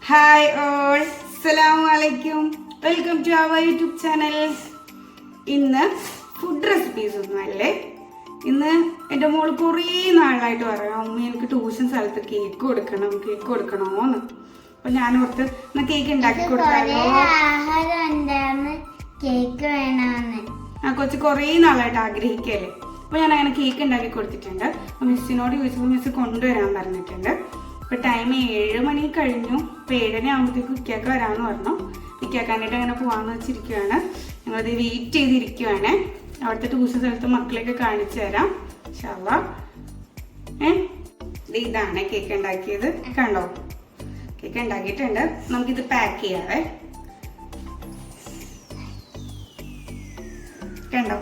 Hi all, അസ്സലാമു അലൈക്കും. Welcome to our YouTube channel. ഇന്ന് ഫുഡ് റെസിപ്പീസ് ഒന്നും അല്ലേ. ഇന്ന് എൻ്റെ മോള് കുറേ നാളായിട്ട് പറയാം, അമ്മ എനിക്ക് ട്യൂഷൻ സ്ഥലത്ത് കേക്ക് കൊടുക്കണോന്ന്. അപ്പൊ ഞാൻ ഓർത്ത് എന്നാ കേക്ക് ഉണ്ടാക്കി കൊടുക്കാമല്ലോ. കൊച്ചു കുറേ നാളായിട്ട് ആഗ്രഹിക്കല്ലേ. അപ്പൊ ഞാൻ അങ്ങനെ കേക്ക് ഉണ്ടാക്കി കൊടുത്തിട്ടുണ്ട്. മിസ്സിനോട് ചോദിച്ചപ്പോൾ മിസ് കൊണ്ടുവരാൻ പറഞ്ഞിട്ടുണ്ട്. ഇപ്പൊ ടൈം 7 മണി കഴിഞ്ഞു. ഇപ്പൊ 7:30 ആകുമ്പോഴത്തേക്കും ഇക്കാക്ക വരാമെന്ന് പറഞ്ഞു. ഇക്കാക്കാനായിട്ട് അങ്ങനെ പോവാന്ന് വെച്ചിരിക്കുവാണ്. ഞങ്ങളത് വെയിറ്റ് ചെയ്തിരിക്കുവാണ്. അവിടുത്തെ ട്യൂഷൻ സ്ഥലത്ത് മക്കളെയൊക്കെ കാണിച്ചു തരാം ഇൻഷാ അല്ലാ. ഇതാണ് കേക്ക് ഉണ്ടാക്കിയത്. കണ്ടോ, കേക്ക് ഉണ്ടാക്കിയിട്ടുണ്ട്. നമുക്കിത് പാക്ക് ചെയ്യാവേ. കണ്ടോ,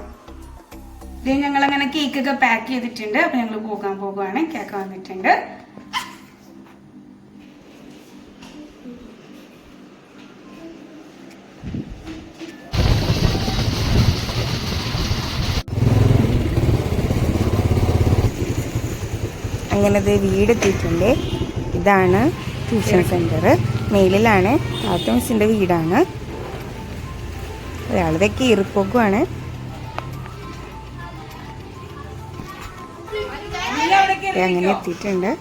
ഇത് ഞങ്ങളങ്ങനെ കേക്കൊക്കെ പാക്ക് ചെയ്തിട്ടുണ്ട്. അപ്പൊ ഞങ്ങൾ പോകാൻ പോകുവാണ്. കേക്ക് വന്നിട്ടുണ്ട്. അങ്ങനെ വീടെത്തിയിട്ടുണ്ട്. ഇതാണ് ട്യൂഷൻ സെൻറ്റർ. മേലിലാണ് താത്ത മിസ്സിൻ്റെ വീടാണ്. ഒരാളിതൊക്കെ ഇറിപ്പോക്കുവാണ്. അങ്ങനെ എത്തിയിട്ടുണ്ട്.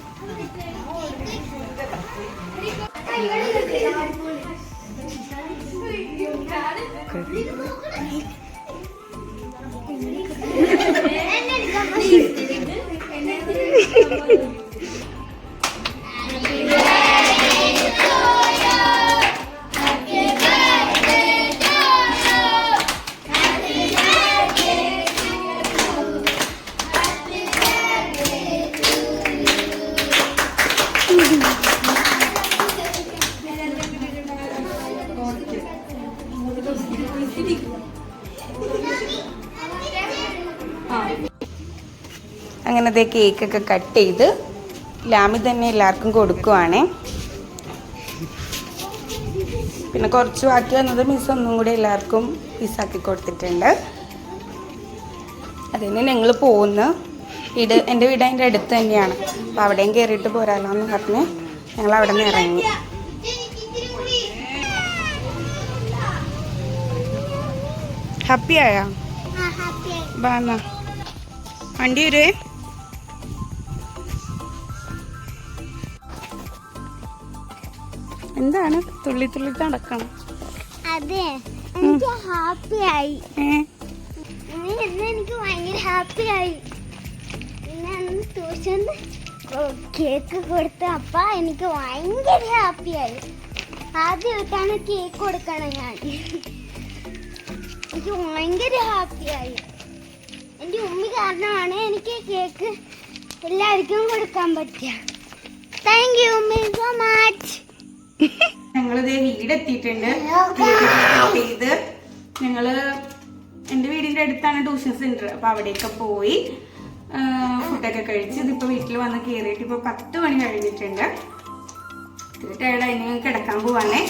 അങ്ങനത്തെ കേക്കൊക്കെ കട്ട് ചെയ്ത് ലാമി തന്നെ എല്ലാവർക്കും കൊടുക്കുവാണ്. പിന്നെ കുറച്ച് ബാക്കി വന്നത് മിസ് ഒന്നും കൂടി എല്ലാവർക്കും പീസാക്കി കൊടുത്തിട്ടുണ്ട്. അതിന് ഞങ്ങൾ പോകുന്ന വീട്, എൻ്റെ വീട് അതിൻ്റെ അടുത്ത് തന്നെയാണ്. അപ്പോൾ അവിടെയും കയറിയിട്ട് പോരാലോ എന്ന് പറഞ്ഞ് ഞങ്ങൾ അവിടെ നിന്ന് ഇറങ്ങി. ഹാപ്പി ആയാ? ബാന്നാ വണ്ടി വരുവേ. എന്താണ് തുള്ളി തുള്ളി നടക്കണം? അതെ, എനിക്ക് ഹാപ്പിയായി. എനിക്ക് ഭയങ്കര ഹാപ്പിയായി. പിന്നെ ട്യൂഷൻ കേക്ക് കൊടുത്ത അപ്പ എനിക്ക് ഭയങ്കര ഹാപ്പിയായി. ആദ്യമായിട്ടാണ് കേക്ക് കൊടുക്കണം ഞാൻ. എനിക്ക് ഭയങ്കര ഹാപ്പിയായി. എൻ്റെ ഉമ്മി കാരണമാണ് എനിക്ക് കേക്ക് എല്ലാവർക്കും കൊടുക്കാൻ പറ്റുക. താങ്ക് യു ഉമ്മി സോ മച്ച്. ഞങ്ങളിത് വീടെത്തിയിട്ടുണ്ട്. ഇത് ഞങ്ങള് എൻ്റെ വീടിൻ്റെ അടുത്താണ് ട്യൂഷൻ സെന്റർ. അപ്പൊ അവിടെയൊക്കെ പോയി ഫുഡൊക്കെ കഴിച്ച് ഇതിപ്പോ വീട്ടിൽ വന്ന് കയറിയിട്ട് ഇപ്പൊ 10 മണി കഴിഞ്ഞിട്ടുണ്ട്. ഇത് ടയർഡായി കിടക്കാൻ പോവാണേ.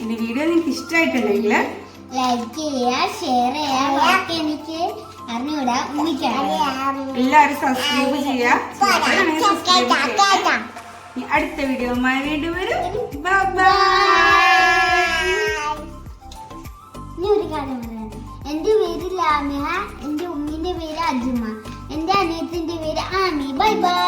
ഇനി വീഡിയോ നിങ്ങൾക്ക് ഇഷ്ടമായിട്ടുണ്ടെങ്കിൽ ലൈക്ക് ചെയ്യുക, ഷെയർ ചെയ്യുക. എനിക്ക് അറിഞ്ഞൂടാ, എല്ലാവരും സബ്സ്ക്രൈബ് ചെയ്യുക. അടുത്ത വീഡിയോയുമായി വീണ്ടും വരും. ബൈ. ഒരു കാര്യം പറയാം. എന്റെ പേര് ലാമിയ, എന്റെ ഉമ്മിന്റെ പേര് അജുമ, എന്റെ അനിയത്തിന്റെ പേര് ആമി. Bye bye.